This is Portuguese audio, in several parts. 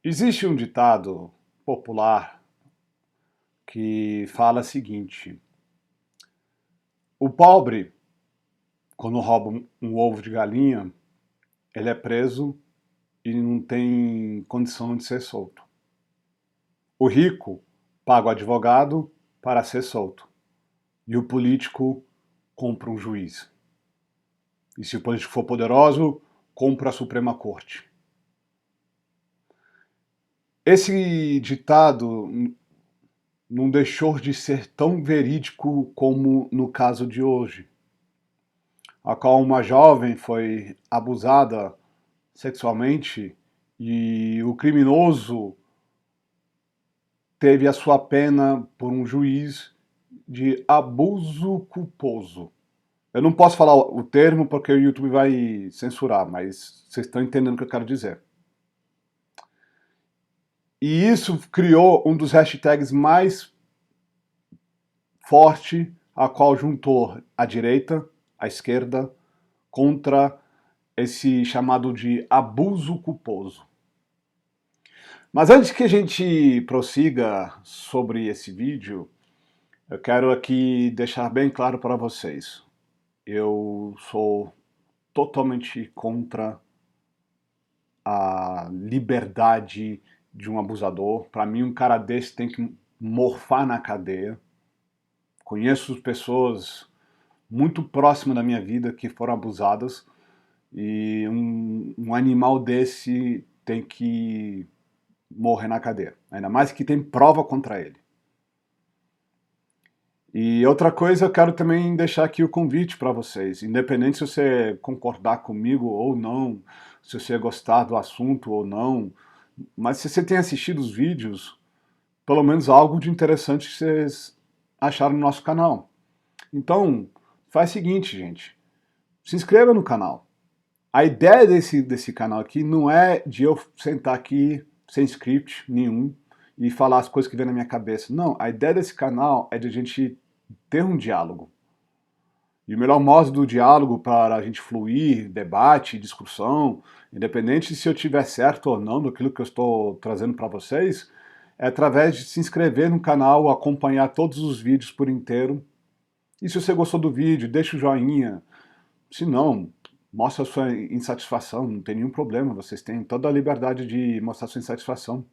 Existe um ditado popular que fala o seguinte: o pobre, quando rouba um ovo de galinha, ele é preso e não tem condição de ser solto. O rico paga o advogado para ser solto. E o político compra um juiz. E se o político for poderoso, compra a Suprema Corte. Esse ditado não deixou de ser tão verídico como no caso de hoje, a qual uma jovem foi abusada sexualmente e o criminoso teve a sua pena por um juiz de abuso culposo. Eu não posso falar o termo porque o YouTube vai censurar, mas vocês estão entendendo o que eu quero dizer. E isso criou um dos hashtags mais forte, a qual juntou a direita, a esquerda, contra esse chamado de abuso culposo. Mas antes que a gente prossiga sobre esse vídeo, eu quero aqui deixar bem claro para vocês. Eu sou totalmente contra a liberdade de um abusador. Para mim, um cara desse tem que morfar na cadeia. Conheço pessoas muito próximas da minha vida que foram abusadas e um animal desse tem que morrer na cadeia. Ainda mais que tem prova contra ele. E outra coisa, eu quero também deixar aqui o convite para vocês, independente se você concordar comigo ou não, se você gostar do assunto ou não, mas se você tem assistido os vídeos, pelo menos algo de interessante que vocês acharam no nosso canal. Então, faz o seguinte, gente, se inscreva no canal. A ideia desse canal aqui não é de eu sentar aqui sem script nenhum e falar as coisas que vem na minha cabeça. Não, a ideia desse canal é de a gente ter um diálogo. E o melhor modo do diálogo para a gente fluir, debate, discussão, independente se eu tiver certo ou não daquilo que eu estou trazendo para vocês, é através de se inscrever no canal, acompanhar todos os vídeos por inteiro. E se você gostou do vídeo, deixa o joinha. Se não, mostra a sua insatisfação, não tem nenhum problema, vocês têm toda a liberdade de mostrar sua insatisfação.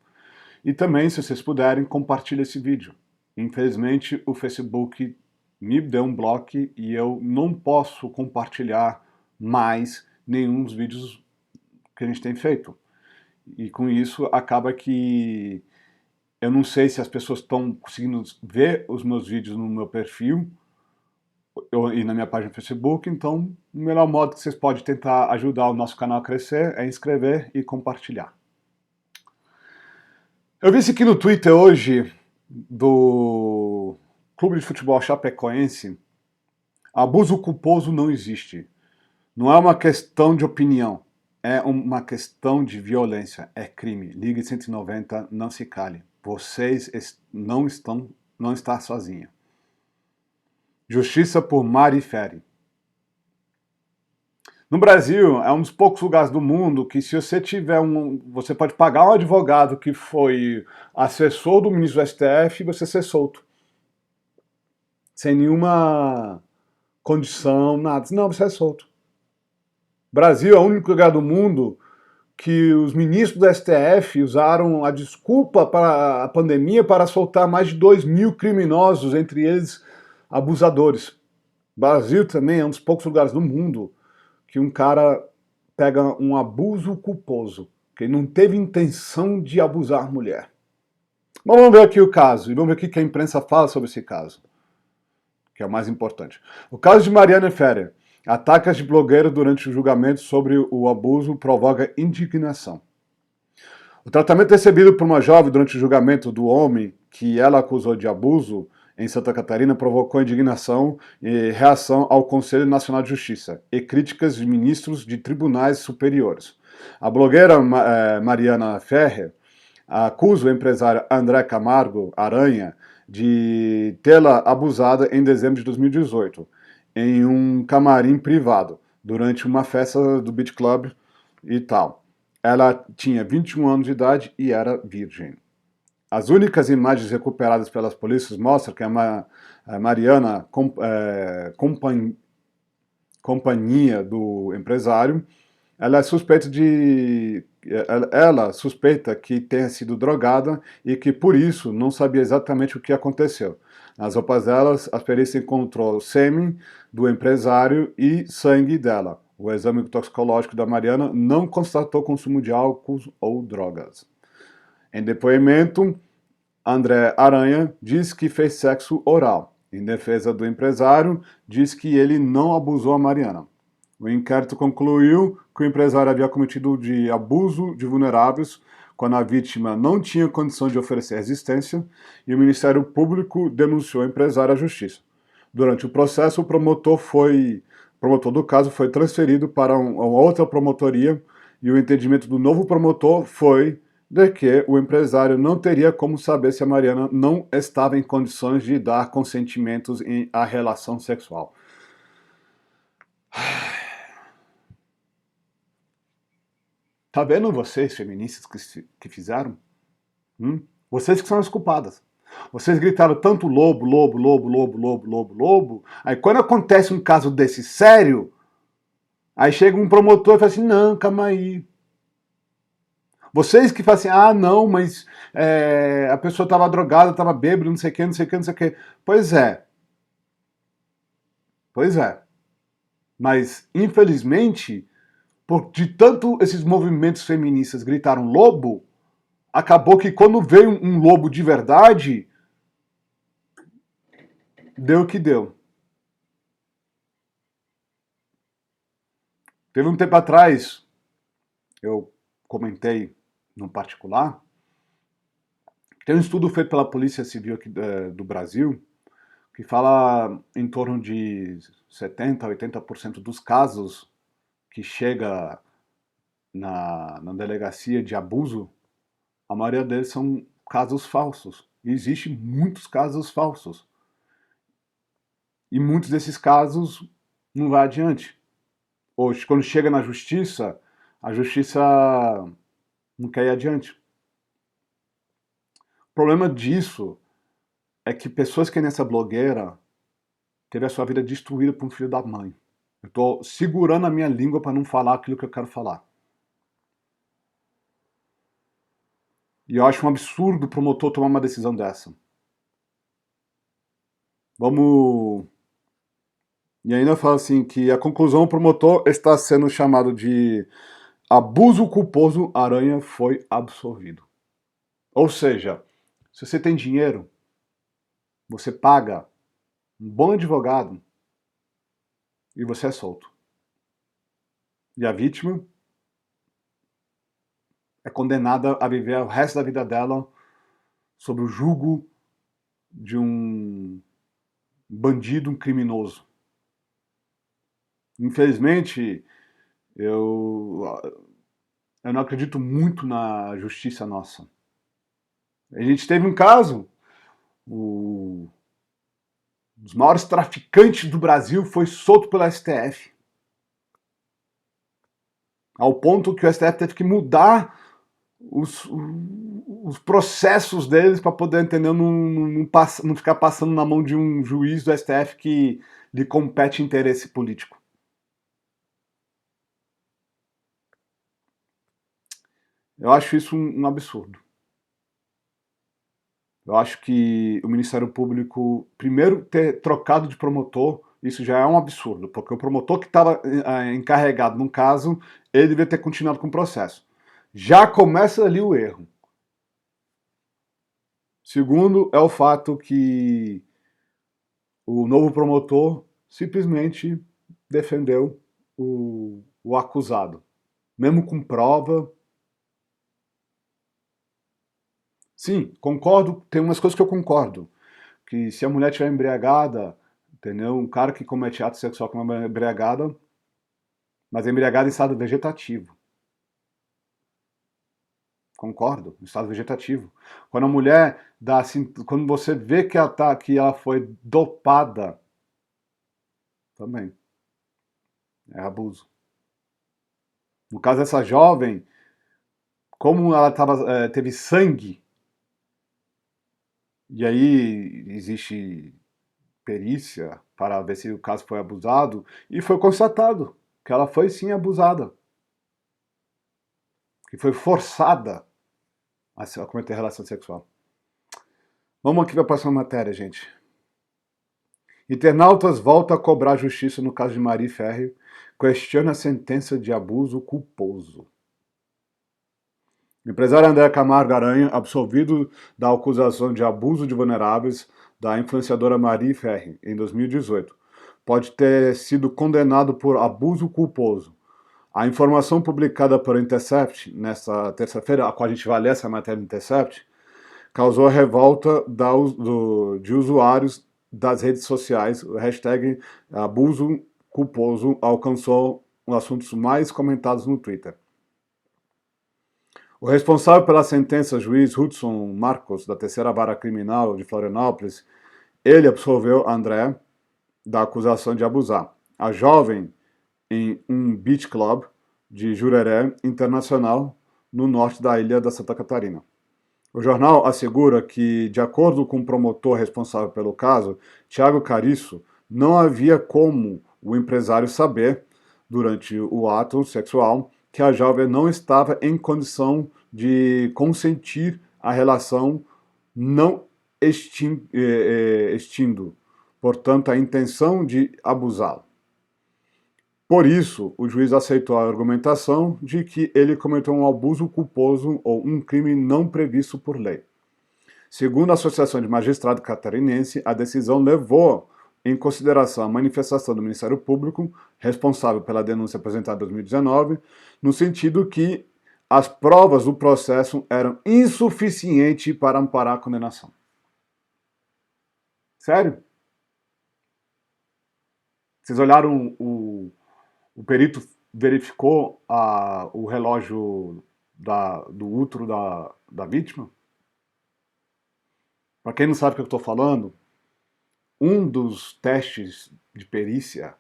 E também, se vocês puderem, compartilhe esse vídeo. Infelizmente, o Facebook me deu um bloco e eu não posso compartilhar mais nenhum dos vídeos que a gente tem feito. E com isso, acaba que eu não sei se as pessoas estão conseguindo ver os meus vídeos no meu perfil e na minha página no Facebook, então o melhor modo que vocês podem tentar ajudar o nosso canal a crescer é inscrever e compartilhar. Eu vi isso aqui no Twitter hoje, do Clube de Futebol Chapecoense. Abuso culposo não existe. Não é uma questão de opinião, é uma questão de violência, é crime. Ligue 190, não se cale. Vocês não estão sozinha. Justiça por Mari Ferri. No Brasil, é um dos poucos lugares do mundo que se você tiver você pode pagar um advogado que foi assessor do ministro do STF e você ser solto. Sem nenhuma condição, nada. Não, você é solto. Brasil é o único lugar do mundo que os ministros do STF usaram a desculpa para a pandemia para soltar mais de 2.000 criminosos, entre eles abusadores. Brasil também é um dos poucos lugares do mundo que um cara pega um abuso culposo, que ele não teve intenção de abusar a mulher. Mas vamos ver aqui o caso, e vamos ver o que a imprensa fala sobre esse caso, que é o mais importante. O caso de Mariana Ferrer. Ataques de blogueiro durante o julgamento sobre o abuso provoca indignação. O tratamento recebido por uma jovem durante o julgamento do homem que ela acusou de abuso em Santa Catarina provocou indignação e reação ao Conselho Nacional de Justiça e críticas de ministros de tribunais superiores. A blogueira Mariana Ferrer acusa o empresário André Camargo Aranha de tê-la abusada em dezembro de 2018, em um camarim privado, durante uma festa do Beach Club e tal. Ela tinha 21 anos de idade e era virgem. As únicas imagens recuperadas pelas polícias mostram que a Mariana, companhia do empresário, ela é suspeita de... Ela suspeita que tenha sido drogada e que, por isso, não sabia exatamente o que aconteceu. Nas roupas delas, a perícia encontrou sêmen do empresário e sangue dela. O exame toxicológico da Mariana não constatou consumo de álcool ou drogas. Em depoimento, André Aranha diz que fez sexo oral. Em defesa do empresário, diz que ele não abusou a Mariana. O inquérito concluiu que o empresário havia cometido de abuso de vulneráveis quando a vítima não tinha condição de oferecer resistência e o Ministério Público denunciou o empresário à justiça. Durante o processo, o promotor do caso foi transferido para uma outra promotoria e o entendimento do novo promotor foi de que o empresário não teria como saber se a Mariana não estava em condições de dar consentimentos à relação sexual. Tá vendo vocês, feministas, que fizeram? Vocês que são as culpadas. Vocês gritaram tanto lobo, lobo, lobo, lobo, lobo, lobo, lobo. Aí quando acontece um caso desse sério, aí chega um promotor e fala assim, não, calma aí. Vocês que falam assim, ah, não, mas a pessoa estava drogada, estava bêbada, não sei o que, não sei o que, não sei o que. Pois é. Pois é. Mas, infelizmente, de tanto esses movimentos feministas gritaram lobo, acabou que quando veio um lobo de verdade, deu o que deu. Teve um tempo atrás, eu comentei no particular, tem um estudo feito pela Polícia Civil aqui do Brasil, que fala em torno de 70% a 80% dos casos que chega na delegacia de abuso, a maioria deles são casos falsos. E existem muitos casos falsos. E muitos desses casos não vai adiante. Hoje, quando chega na justiça, a justiça não quer ir adiante. O problema disso é que pessoas que nessa blogueira teve a sua vida destruída por um filho da mãe. Eu tô segurando a minha língua para não falar aquilo que eu quero falar. E eu acho um absurdo o promotor tomar uma decisão dessa. Vamos... E ainda fala assim que a conclusão, o promotor está sendo chamado de abuso culposo, Aranha foi absolvido. Ou seja, se você tem dinheiro, você paga um bom advogado e você é solto. E a vítima é condenada a viver o resto da vida dela sob o jugo de um bandido, um criminoso. Infelizmente, eu não acredito muito na justiça nossa. A gente teve um caso, um dos maiores traficantes do Brasil foi solto pelo STF. Ao ponto que o STF teve que mudar os processos deles para poder, entender, não ficar passando na mão de um juiz do STF que lhe compete interesse político. Eu acho isso um absurdo. Eu acho que o Ministério Público, primeiro, ter trocado de promotor, isso já é um absurdo, porque o promotor que estava encarregado num caso, ele devia ter continuado com o processo. Já começa ali o erro. Segundo, é o fato que o novo promotor simplesmente defendeu o acusado. Mesmo com prova. Sim, concordo, tem umas coisas que eu concordo. Que se a mulher estiver embriagada, entendeu? Um cara que comete ato sexual com uma embriagada, mas embriagada em estado vegetativo. Concordo, em estado vegetativo. Quando a mulher dá assim, quando você vê que ela foi dopada, também é abuso. No caso dessa jovem, como ela teve sangue, e aí existe perícia para ver se o caso foi abusado, e foi constatado que ela foi sim abusada, que foi forçada a cometer relação sexual. Vamos aqui para a próxima matéria, gente. Internautas voltam a cobrar justiça no caso de Marie Ferre, questiona a sentença de abuso culposo. O empresário André Camargo Aranha, absolvido da acusação de abuso de vulneráveis da influenciadora Marie Ferre, em 2018, pode ter sido condenado por abuso culposo. A informação publicada pelo Intercept, nesta terça-feira, a qual a gente vai ler essa matéria do Intercept, causou a revolta de usuários das redes sociais. O hashtag abuso culposo alcançou os assuntos mais comentados no Twitter. O responsável pela sentença, juiz Hudson Marcos, da terceira vara criminal de Florianópolis, ele absolveu André da acusação de abusar a jovem em um beach club de Jurerê Internacional, no norte da ilha da Santa Catarina. O jornal assegura que, de acordo com o promotor responsável pelo caso, Thiago Cariço, não havia como o empresário saber, durante o ato sexual, que a jovem não estava em condição de consentir a relação não extindo, portanto, a intenção de abusá-lo. Por isso, o juiz aceitou a argumentação de que ele cometeu um abuso culposo ou um crime não previsto por lei. Segundo a Associação de Magistrados Catarinense, a decisão levou em consideração a manifestação do Ministério Público, responsável pela denúncia apresentada em 2019, no sentido que as provas do processo eram insuficientes para amparar a condenação. Sério? Vocês olharam o perito verificou o relógio do útero da vítima? Para quem não sabe o que eu estou falando, um dos testes de perícia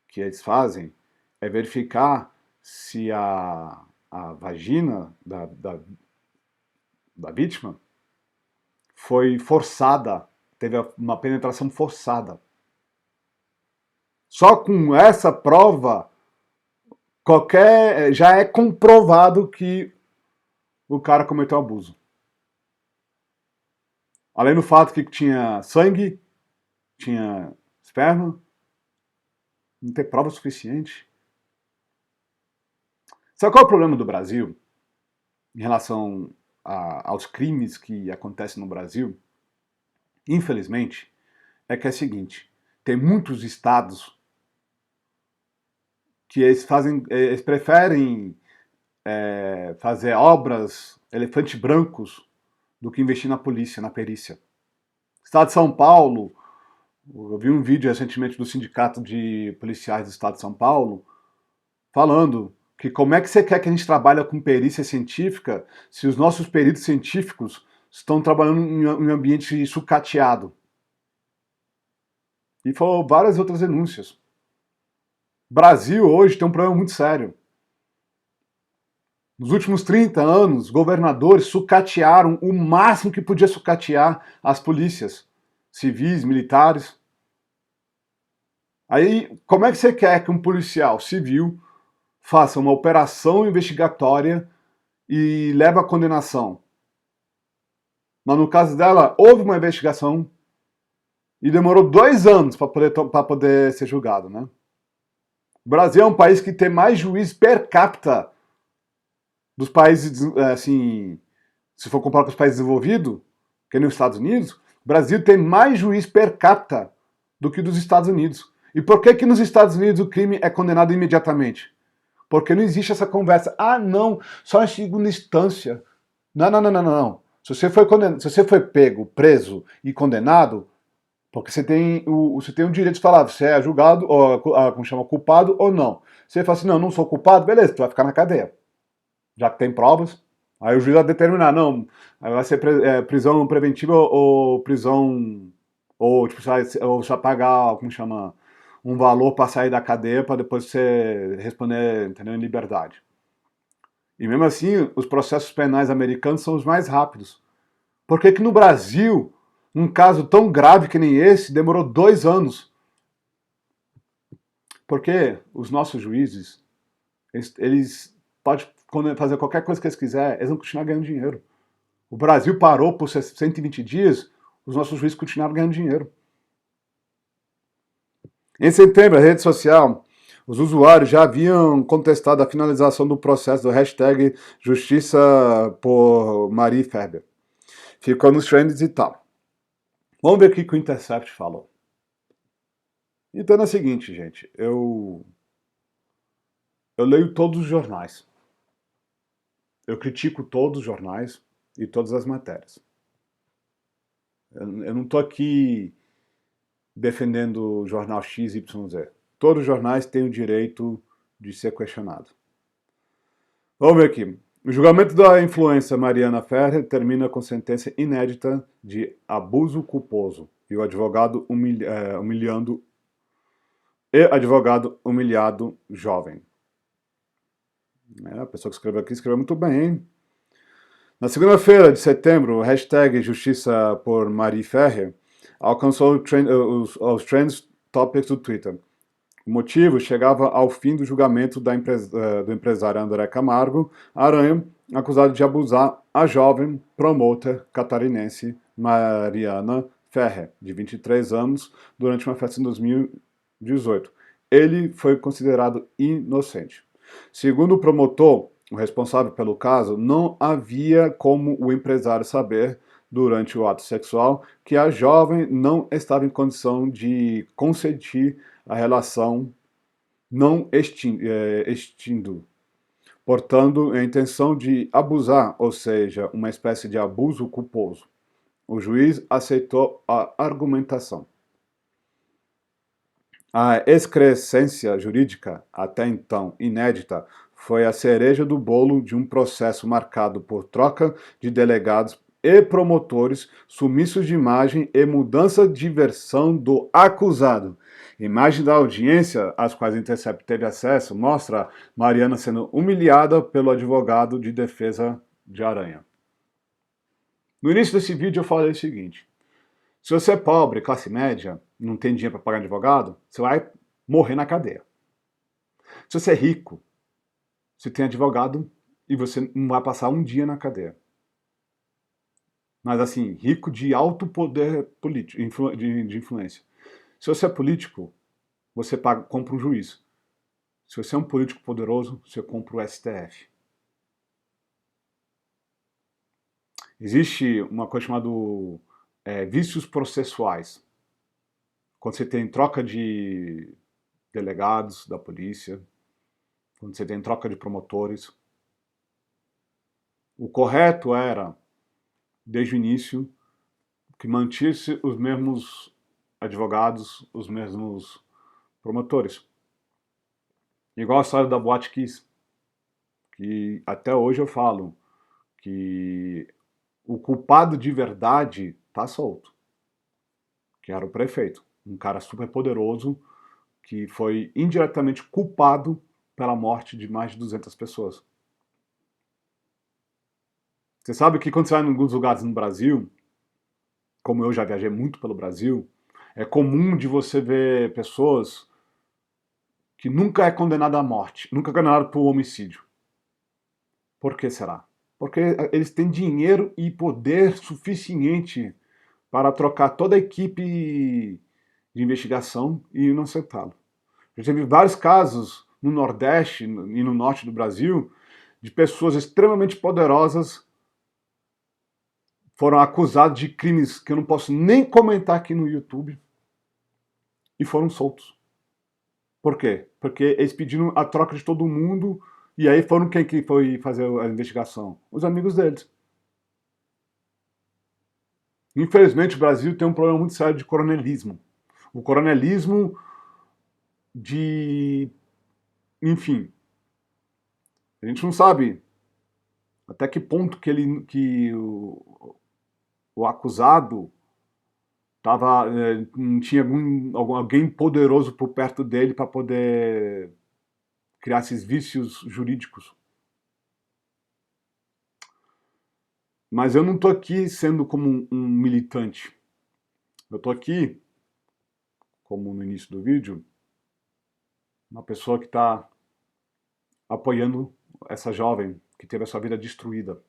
que eles fazem é verificar se a vagina da vítima foi forçada, teve uma penetração forçada. Só com essa prova, já é comprovado que o cara cometeu abuso. Além do fato que tinha sangue, tinha esperma, não ter prova suficiente. Sabe qual é o problema do Brasil em relação aos crimes que acontecem no Brasil? Infelizmente, é que é o seguinte, tem muitos estados que eles preferem fazer obras elefantes brancos do que investir na polícia, na perícia. Estado de São Paulo, eu vi um vídeo recentemente do Sindicato de Policiais do Estado de São Paulo falando que como é que você quer que a gente trabalhe com perícia científica se os nossos peritos científicos estão trabalhando em um ambiente sucateado. E falou várias outras denúncias. O Brasil hoje tem um problema muito sério. Nos últimos 30 anos, governadores sucatearam o máximo que podia sucatear as polícias civis, militares. Aí, como é que você quer que um policial civil faça uma operação investigatória e leve a condenação? Mas no caso dela, houve uma investigação e demorou 2 anos para poder ser julgado, né? O Brasil é um país que tem mais juiz per capita dos países, assim, se for comparar com os países desenvolvidos, que nos Estados Unidos, o Brasil tem mais juiz per capita do que dos Estados Unidos. E por que nos Estados Unidos o crime é condenado imediatamente? Porque não existe essa conversa. Ah, não, só em segunda instância. Não, não, não, não, não. Se você foi pego, preso e condenado, porque você tem o direito de falar, você é julgado, ou como chama, culpado ou não. Você fala assim, não, não sou culpado, beleza, tu vai ficar na cadeia. Já que tem provas, aí o juiz vai determinar, não, vai ser prisão preventiva ou prisão, ou tipo, você vai pagar, como chama, um valor para sair da cadeia para depois você responder, entendeu, em liberdade. E mesmo assim, os processos penais americanos são os mais rápidos. Por que que no Brasil, um caso tão grave que nem esse, demorou 2 anos? Porque os nossos juízes, eles podem fazer qualquer coisa que eles quiserem, eles vão continuar ganhando dinheiro. O Brasil parou por 120 dias, os nossos juízes continuaram ganhando dinheiro. Em setembro, a rede social, os usuários já haviam contestado a finalização do processo do hashtag Justiça por Marie Ferber. Ficou nos trends e tal. Vamos ver o que o Intercept falou. Então é o seguinte, gente, eu leio todos os jornais. Eu critico todos os jornais e todas as matérias. Eu não estou aqui defendendo o jornal XYZ. Todos os jornais têm o direito de ser questionado. Vamos ver aqui. O julgamento da influencer Mariana Ferrer termina com sentença inédita de abuso culposo e o advogado humilhado jovem. A pessoa que escreveu aqui escreveu muito bem, hein? Na segunda-feira de setembro, o hashtag Justiça por Marie Ferrer alcançou os Trends Topics do Twitter. O motivo chegava ao fim do julgamento do empresário André Camargo Aranha, acusado de abusar a jovem promoter catarinense Mariana Ferrer, de 23 anos, durante uma festa em 2018. Ele foi considerado inocente. Segundo o promotor, o responsável pelo caso, não havia como o empresário saber, durante o ato sexual, que a jovem não estava em condição de consentir a relação não extindo. Portanto, a intenção de abusar, ou seja, uma espécie de abuso culposo. O juiz aceitou a argumentação. A excrescência jurídica, até então inédita, foi a cereja do bolo de um processo marcado por troca de delegados e promotores, sumiços de imagem e mudança de versão do acusado. Imagem da audiência, às quais o Intercept teve acesso, mostra Mariana sendo humilhada pelo advogado de defesa de Aranha. No início desse vídeo eu falei o seguinte: se você é pobre, classe média, não tem dinheiro para pagar advogado, você vai morrer na cadeia. Se você é rico, você tem advogado e você não vai passar um dia na cadeia. Mas assim, rico de alto poder político, de influência. Se você é político, você compra um juiz. Se você é um político poderoso, você compra o STF. Existe uma coisa chamada vícios processuais. Quando você tem troca de delegados da polícia, quando você tem troca de promotores. O correto era, desde o início, que mantisse os mesmos advogados, os mesmos promotores. Igual a história da Boate Kiss, que até hoje eu falo que o culpado de verdade está solto, que era o prefeito, um cara super poderoso que foi indiretamente culpado pela morte de mais de 200 pessoas. Você sabe que quando você vai em alguns lugares no Brasil, como eu já viajei muito pelo Brasil, é comum de você ver pessoas que nunca é condenada à morte, nunca é condenada por homicídio. Por que será? Porque eles têm dinheiro e poder suficiente para trocar toda a equipe de investigação e inocentá-lo. Já teve vários casos no Nordeste e no Norte do Brasil de pessoas extremamente poderosas foram acusados de crimes que eu não posso nem comentar aqui no YouTube e foram soltos. Por quê? Porque eles pediram a troca de todo mundo e aí foram quem que foi fazer a investigação? Os amigos deles. Infelizmente o Brasil tem um problema muito sério de coronelismo. O coronelismo de... enfim, a gente não sabe até que ponto que o acusado tinha alguém poderoso por perto dele para poder criar esses vícios jurídicos. Mas eu não estou aqui sendo como um militante. Eu estou aqui, como no início do vídeo, uma pessoa que está apoiando essa jovem que teve a sua vida destruída,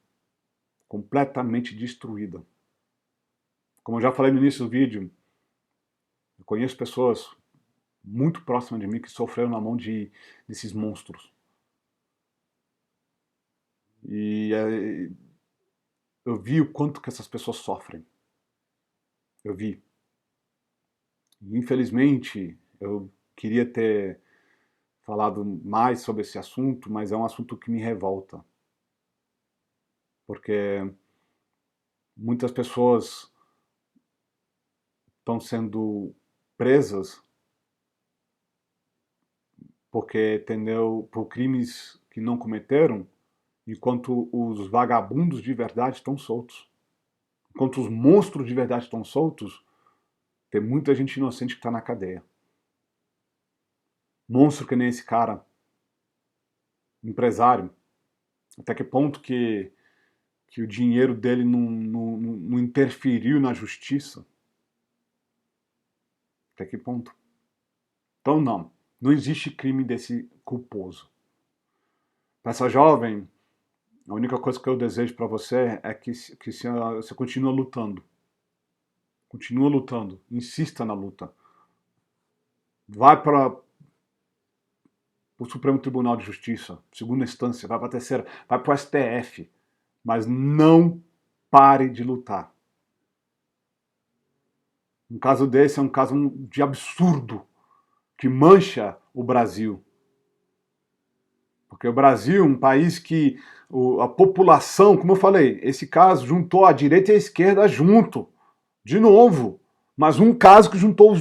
completamente destruída. Como eu já falei no início do vídeo, eu conheço pessoas muito próximas de mim que sofreram na mão desses monstros. E eu vi o quanto que essas pessoas sofrem. Eu vi. E, infelizmente, eu queria ter falado mais sobre esse assunto, mas é um assunto que me revolta. Porque muitas pessoas estão sendo presas porque, entendeu, por crimes que não cometeram, enquanto os vagabundos de verdade estão soltos. Enquanto os monstros de verdade estão soltos, tem muita gente inocente que está na cadeia. Monstro que nem esse cara, empresário, até que ponto que o dinheiro dele não interferiu na justiça? Até que ponto? Então não existe crime desse culposo. Para essa jovem, a única coisa que eu desejo para você é que você continue lutando. Continua lutando, insista na luta. Vai para o Supremo Tribunal de Justiça, segunda instância, vai para a terceira, vai para o STF, mas não pare de lutar. Um caso desse é um caso de absurdo que mancha o Brasil. Porque o Brasil é um país que a população, como eu falei, esse caso juntou a direita e a esquerda junto, de novo. Mas um caso que juntou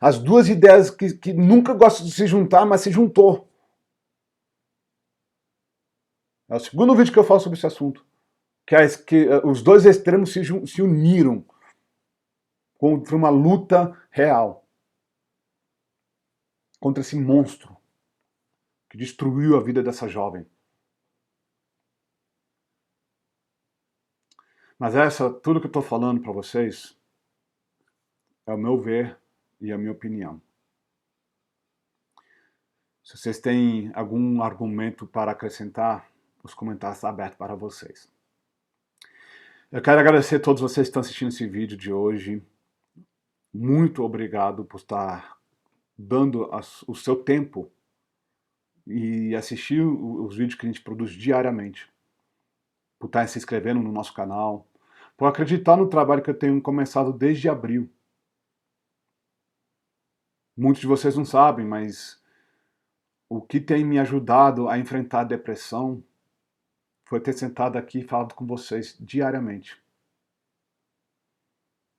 as duas ideias que nunca gostam de se juntar, mas se juntou. É o segundo vídeo que eu falo sobre esse assunto. Que os dois extremos se uniram contra uma luta real. Contra esse monstro que destruiu a vida dessa jovem. Mas tudo que eu estou falando para vocês é o meu ver e a minha opinião. Se vocês têm algum argumento para acrescentar, os comentários estão abertos para vocês. Eu quero agradecer a todos vocês que estão assistindo esse vídeo de hoje. Muito obrigado por estar dando o seu tempo e assistir os vídeos que a gente produz diariamente. Por estar se inscrevendo no nosso canal. Por acreditar no trabalho que eu tenho começado desde abril. Muitos de vocês não sabem, mas o que tem me ajudado a enfrentar a depressão foi ter sentado aqui e falado com vocês diariamente.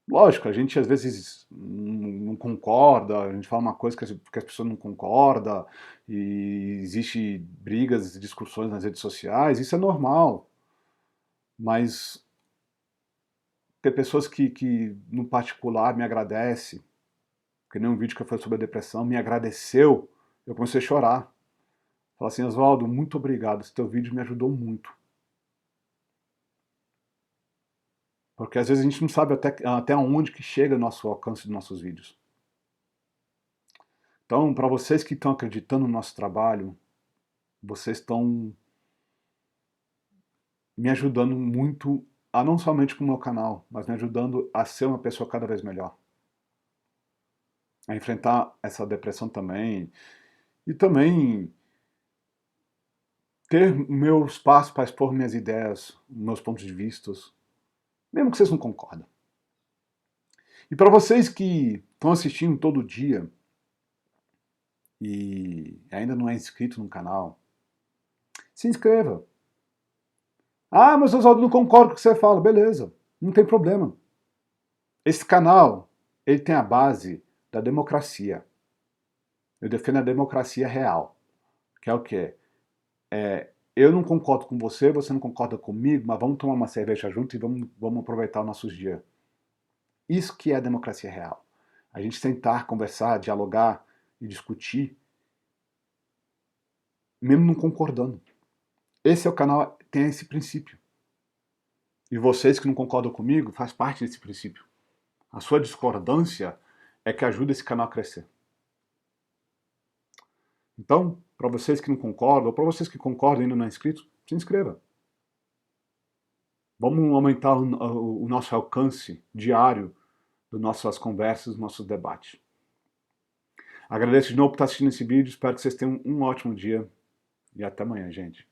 Lógico, a gente às vezes não concorda, a gente fala uma coisa que as pessoas não concordam, e existe brigas e discussões nas redes sociais, isso é normal. Mas tem pessoas que no particular me agradecem, que nem um vídeo que foi sobre a depressão, me agradeceu, eu comecei a chorar. Falei assim, Oswaldo, muito obrigado, esse teu vídeo me ajudou muito. Porque às vezes a gente não sabe até onde que chega o nosso alcance dos nossos vídeos. Então, para vocês que estão acreditando no nosso trabalho, vocês estão me ajudando muito, a não somente com o meu canal, mas me ajudando a ser uma pessoa cada vez melhor. A enfrentar essa depressão também. E também ter meu espaço para expor minhas ideias, meus pontos de vista, mesmo que vocês não concordem. E para vocês que estão assistindo todo dia e ainda não é inscrito no canal, se inscreva. Ah, mas Oswaldo, não concordo com o que você fala. Beleza, não tem problema. Esse canal, ele tem a base da democracia. Eu defendo a democracia real, que é o quê? Eu não concordo com você, você não concorda comigo, mas vamos tomar uma cerveja junto e vamos aproveitar os nossos dias. Isso que é a democracia real. A gente sentar, conversar, dialogar e discutir, mesmo não concordando. Esse é o canal, tem esse princípio. E vocês que não concordam comigo, faz parte desse princípio. A sua discordância é que ajuda esse canal a crescer. Então, para vocês que não concordam, ou para vocês que concordam e ainda não é inscrito, se inscreva. Vamos aumentar o nosso alcance diário das nossas conversas, dos nossos debates. Agradeço de novo por estar assistindo esse vídeo, espero que vocês tenham um ótimo dia e até amanhã, gente.